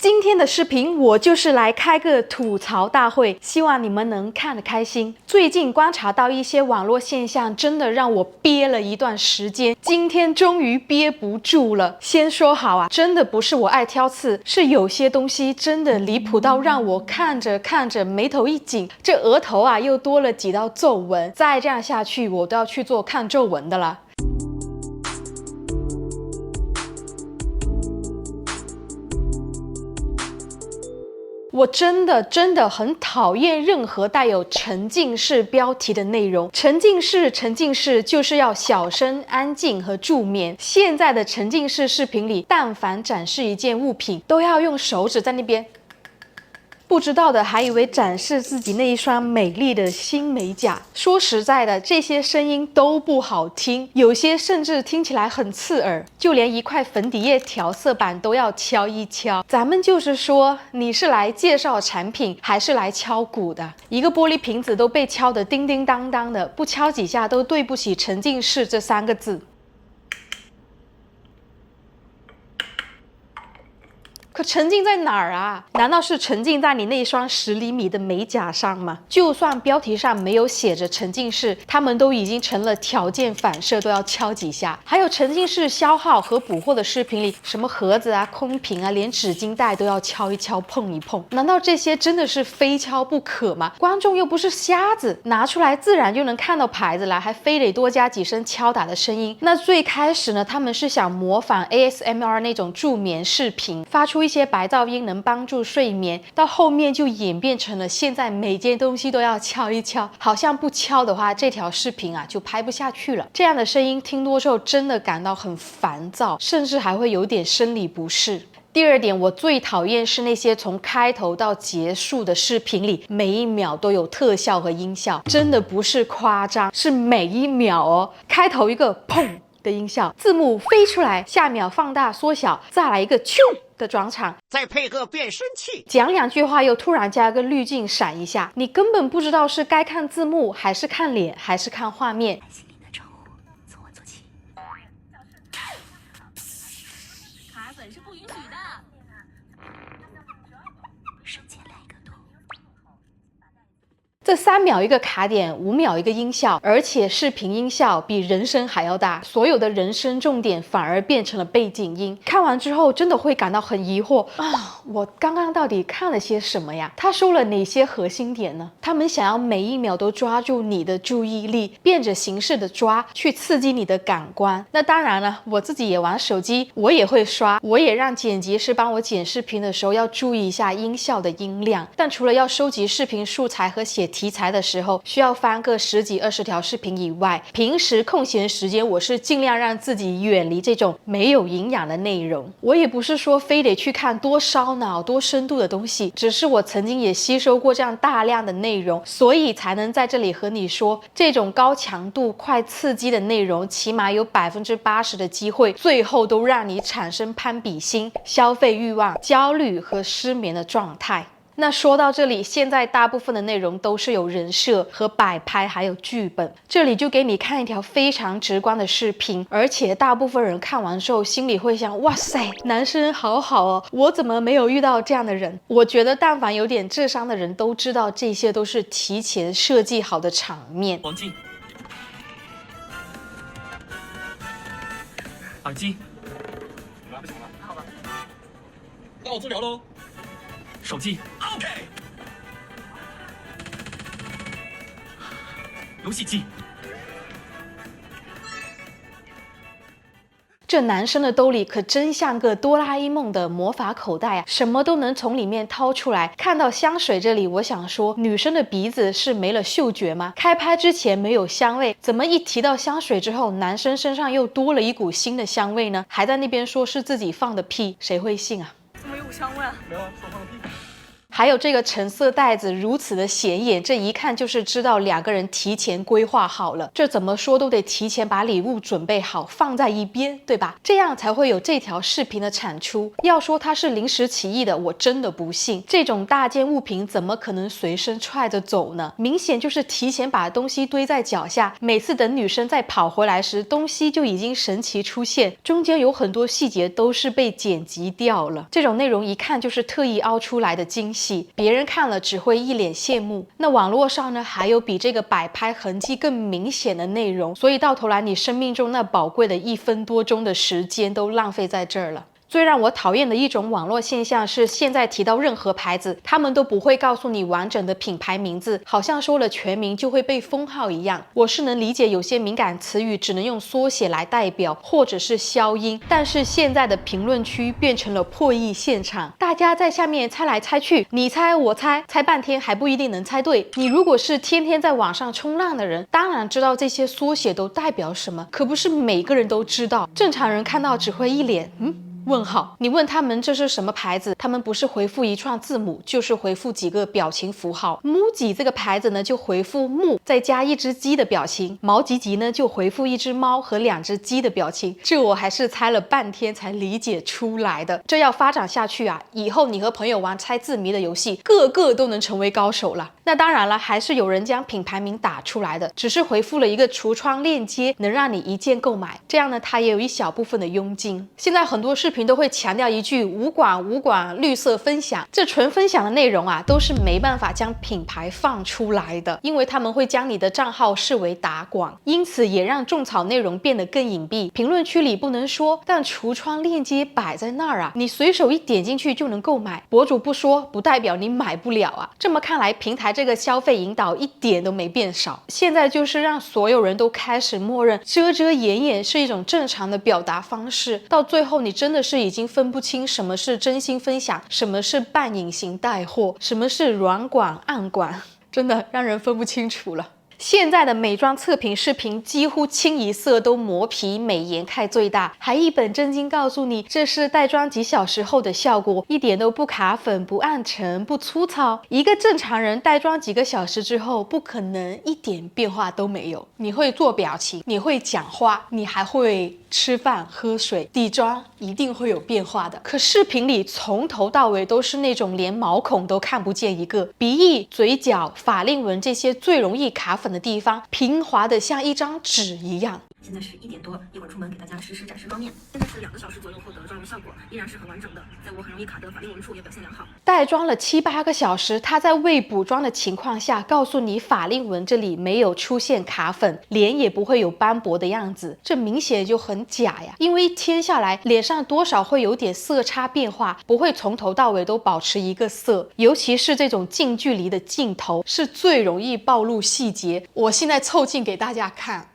今天的视频我就是来开个吐槽大会，希望你们能看得开心。最近观察到一些网络现象，真的让我憋了一段时间，今天终于憋不住了。先说好啊，真的不是我爱挑刺，是有些东西真的离谱到让我看着看着眉头一紧，这额头啊又多了几道皱纹，再这样下去我都要去做看皱纹的了。我真的很讨厌任何带有沉浸式标题的内容。沉浸式就是要小声、安静和助眠。现在的沉浸式视频里，但凡展示一件物品，都要用手指在那边。不知道的还以为展示自己那一双美丽的新美甲。说实在的，这些声音都不好听，有些甚至听起来很刺耳，就连一块粉底液调色板都要敲一敲。咱们就是说，你是来介绍产品，还是来敲鼓的？一个玻璃瓶子都被敲得叮叮当当的，不敲几下都对不起沉浸式这3个字。可沉浸在哪儿啊？难道是沉浸在你那双10厘米的美甲上吗？就算标题上没有写着沉浸式，他们都已经成了条件反射，都要敲几下。还有沉浸式消耗和补货的视频里，什么盒子啊、空瓶啊，连纸巾袋都要敲一敲、碰一碰。难道这些真的是非敲不可吗？观众又不是瞎子，拿出来自然就能看到牌子了，还非得多加几声敲打的声音。那最开始呢，他们是想模仿 ASMR 那种助眠视频，发出一些白噪音能帮助睡眠，到后面就演变成了现在每件东西都要敲一敲，好像不敲的话这条视频啊就拍不下去了。这样的声音听多之后真的感到很烦躁，甚至还会有点生理不适。第二点，我最讨厌是那些从开头到结束的视频里，每一秒都有特效和音效，真的不是夸张，是每一秒哦。开头一个砰的音效，字幕飞出来，下秒放大缩小，再来一个咻的转场，再配个变声器，讲2句话又突然加个滤镜闪一下，你根本不知道是该看字幕还是看脸还是看画面。心灵的称呼从我做起。卡粉是不允许的。瞬间来一个图。这3秒一个卡点，5秒一个音效，而且视频音效比人声还要大，所有的人声重点反而变成了背景音。看完之后真的会感到很疑惑啊，我刚刚到底看了些什么呀？他说了哪些核心点呢？他们想要每一秒都抓住你的注意力，变着形式的抓，去刺激你的感官。那当然了，我自己也玩手机，我也会刷，我也让剪辑师帮我剪视频的时候要注意一下音效的音量。但除了要收集视频素材和写题材的时候需要翻个10几20条视频以外，平时空闲时间我是尽量让自己远离这种没有营养的内容。我也不是说非得去看多烧脑多深度的东西，只是我曾经也吸收过这样大量的内容，所以才能在这里和你说，这种高强度快刺激的内容起码有80%的机会最后都让你产生攀比心、消费欲望、焦虑和失眠的状态。那说到这里，现在大部分的内容都是有人设和摆拍还有剧本，这里就给你看一条非常直观的视频，而且大部分人看完之后心里会想，哇塞，男生好好哦，我怎么没有遇到这样的人？我觉得但凡有点智商的人都知道，这些都是提前设计好的场面。黄金，耳机，不行了，好吧，那我治疗喽。手机 ，OK， 游戏机。这男生的兜里可真像个哆啦 A 梦的魔法口袋啊，什么都能从里面掏出来。看到香水这里，我想说，女生的鼻子是没了嗅觉吗？开拍之前没有香味，怎么一提到香水之后，男生身上又多了一股新的香味呢？还在那边说是自己放的屁，谁会信啊？怎么有香味啊？没有啊，说放个屁。还有这个橙色袋子如此的显眼，这一看就是知道两个人提前规划好了，这怎么说都得提前把礼物准备好放在一边，对吧？这样才会有这条视频的产出。要说它是临时起意的，我真的不信。这种大件物品怎么可能随身揣着走呢？明显就是提前把东西堆在脚下，每次等女生再跑回来时，东西就已经神奇出现，中间有很多细节都是被剪辑掉了。这种内容一看就是特意凹出来的惊喜，别人看了只会一脸羡慕。那网络上呢，还有比这个摆拍痕迹更明显的内容，所以到头来你生命中那宝贵的1分多钟的时间都浪费在这儿了。最让我讨厌的一种网络现象是，现在提到任何牌子，他们都不会告诉你完整的品牌名字，好像说了全名就会被封号一样。我是能理解有些敏感词语只能用缩写来代表，或者是消音，但是现在的评论区变成了破译现场，大家在下面猜来猜去，你猜我猜，猜半天还不一定能猜对。你如果是天天在网上冲浪的人，当然知道这些缩写都代表什么，可不是每个人都知道。正常人看到只会一脸问号，你问他们这是什么牌子，他们不是回复一串字母，就是回复几个表情符号。MUJI 这个牌子呢，就回复木再加一只鸡的表情，毛吉吉呢就回复一只猫和2只鸡的表情。这我还是猜了半天才理解出来的。这要发展下去啊，以后你和朋友玩猜字谜的游戏，个个都能成为高手了。那当然了，还是有人将品牌名打出来的，只是回复了一个橱窗链接，能让你一键购买，这样呢，它也有一小部分的佣金。现在很多视频都会强调一句无管绿色分享，这纯分享的内容啊，都是没办法将品牌放出来的，因为他们会将你的账号视为打广，因此也让种草内容变得更隐蔽。评论区里不能说，但橱窗链接摆在那儿啊，你随手一点进去就能购买，博主不说不代表你买不了啊。这么看来，平台这个消费引导一点都没变少，现在就是让所有人都开始默认遮遮掩掩是一种正常的表达方式，到最后你真的是已经分不清什么是真心分享，什么是半隐形带货，什么是软管暗管，真的让人分不清楚了。现在的美妆测评视频几乎清一色都磨皮美颜开最大，还一本正经告诉你这是带妆几小时后的效果，一点都不卡粉不暗沉不粗糙。一个正常人带妆几个小时之后不可能一点变化都没有。你会做表情，你会讲话，你还会吃饭喝水，底妆一定会有变化的。可视频里从头到尾都是那种连毛孔都看不见一个，鼻翼嘴角法令纹这些最容易卡粉的地方平滑的像一张纸一样。现在是1点多，一会儿出门给大家实时展示妆面。现在是2个小时左右获得的妆容效果，依然是很完整的，在我很容易卡的法令纹处也表现良好。带妆了7、8个小时，他在未补妆的情况下告诉你法令纹这里没有出现卡粉，脸也不会有斑驳的样子，这明显就很假呀。因为一天下来脸上多少会有点色差变化，不会从头到尾都保持一个色，尤其是这种近距离的镜头是最容易暴露细节。我现在凑近给大家看，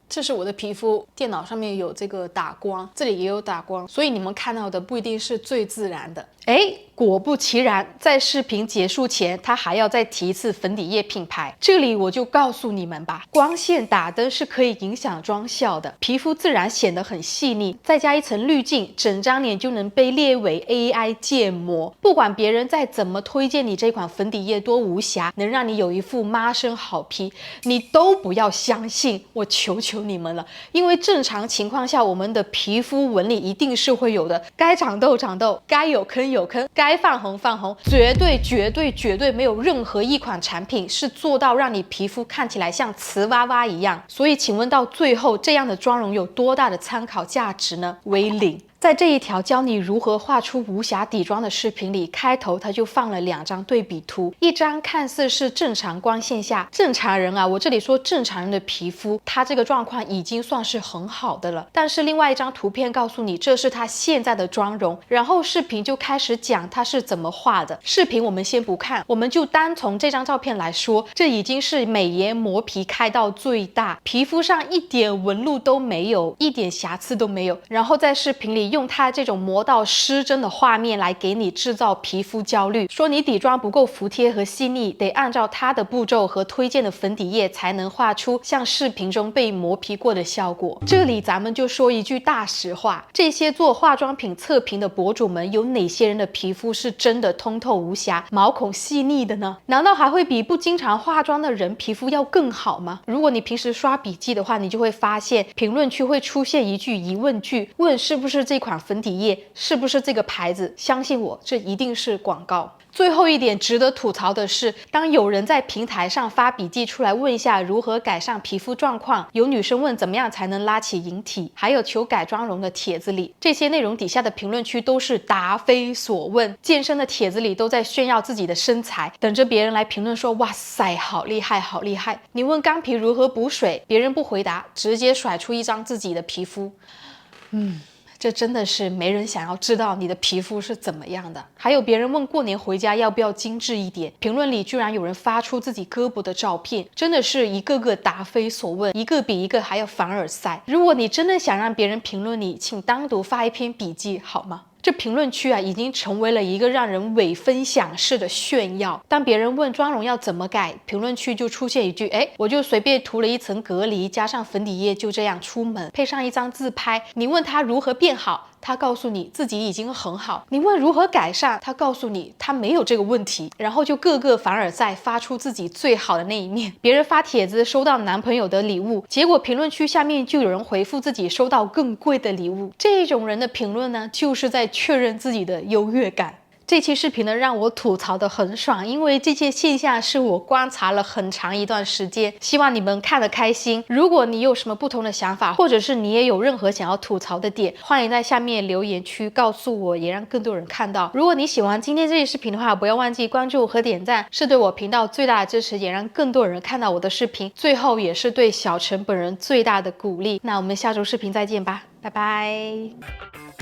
这是我的皮肤，电脑上面有这个打光，这里也有打光，所以你们看到的不一定是最自然的。果不其然，在视频结束前，他还要再提一次粉底液品牌。这里我就告诉你们吧，光线打灯是可以影响妆效的，皮肤自然显得很细腻，再加一层滤镜，整张脸就能被列为 AI 建模。不管别人再怎么推荐你这款粉底液多无瑕，能让你有一副妈生好皮，你都不要相信，我求求你们了。因为正常情况下，我们的皮肤纹理一定是会有的，该长痘长痘，该有坑有坑，该泛红泛红，绝对没有任何一款产品是做到让你皮肤看起来像瓷娃娃一样。所以请问到最后，这样的妆容有多大的参考价值呢？为0。在这一条教你如何画出无瑕底妆的视频里，开头他就放了2张对比图，一张看似是正常光线下正常人啊，我这里说正常人的皮肤，他这个状况已经算是很好的了。但是另外一张图片告诉你这是他现在的妆容，然后视频就开始讲他是怎么画的。视频我们先不看，我们就单从这张照片来说，这已经是美颜磨皮开到最大，皮肤上一点纹路都没有，一点瑕疵都没有。然后在视频里用他这种磨到失真的画面来给你制造皮肤焦虑，说你底妆不够服帖和细腻，得按照他的步骤和推荐的粉底液才能画出像视频中被磨皮过的效果。这里咱们就说一句大实话，这些做化妆品测评的博主们，有哪些人的皮肤是真的通透无瑕、毛孔细腻的呢？难道还会比不经常化妆的人皮肤要更好吗？如果你平时刷笔记的话，你就会发现评论区会出现一句疑问句，问是不是这款粉底液，是不是这个牌子？相信我，这一定是广告。最后一点值得吐槽的是，当有人在平台上发笔记出来问一下如何改善皮肤状况，有女生问怎么样才能拉起引体，还有求改妆容的帖子里，这些内容底下的评论区都是答非所问。健身的帖子里都在炫耀自己的身材，等着别人来评论说哇塞好厉害好厉害。你问干皮如何补水，别人不回答，直接甩出一张自己的皮肤。这真的是没人想要知道你的皮肤是怎么样的。还有别人问过年回家要不要精致一点，评论里居然有人发出自己胳膊的照片，真的是一个个答非所问，一个比一个还要凡尔赛。如果你真的想让别人评论你，请单独发一篇笔记好吗？这评论区啊，已经成为了一个让人伪分享式的炫耀。当别人问妆容要怎么改，评论区就出现一句，我就随便涂了一层隔离，加上粉底液，就这样出门，配上一张自拍。你问他如何变好，他告诉你自己已经很好。你问如何改善，他告诉你他没有这个问题。然后就个个凡尔赛，发出自己最好的那一面。别人发帖子收到男朋友的礼物，结果评论区下面就有人回复自己收到更贵的礼物。这种人的评论呢，就是在确认自己的优越感。这期视频呢，让我吐槽的很爽，因为这些现象是我观察了很长一段时间，希望你们看得开心。如果你有什么不同的想法，或者是你也有任何想要吐槽的点，欢迎在下面留言区告诉我，也让更多人看到。如果你喜欢今天这期视频的话，不要忘记关注和点赞，是对我频道最大的支持，也让更多人看到我的视频。最后也是对小陈本人最大的鼓励。那我们下周视频再见吧，拜拜。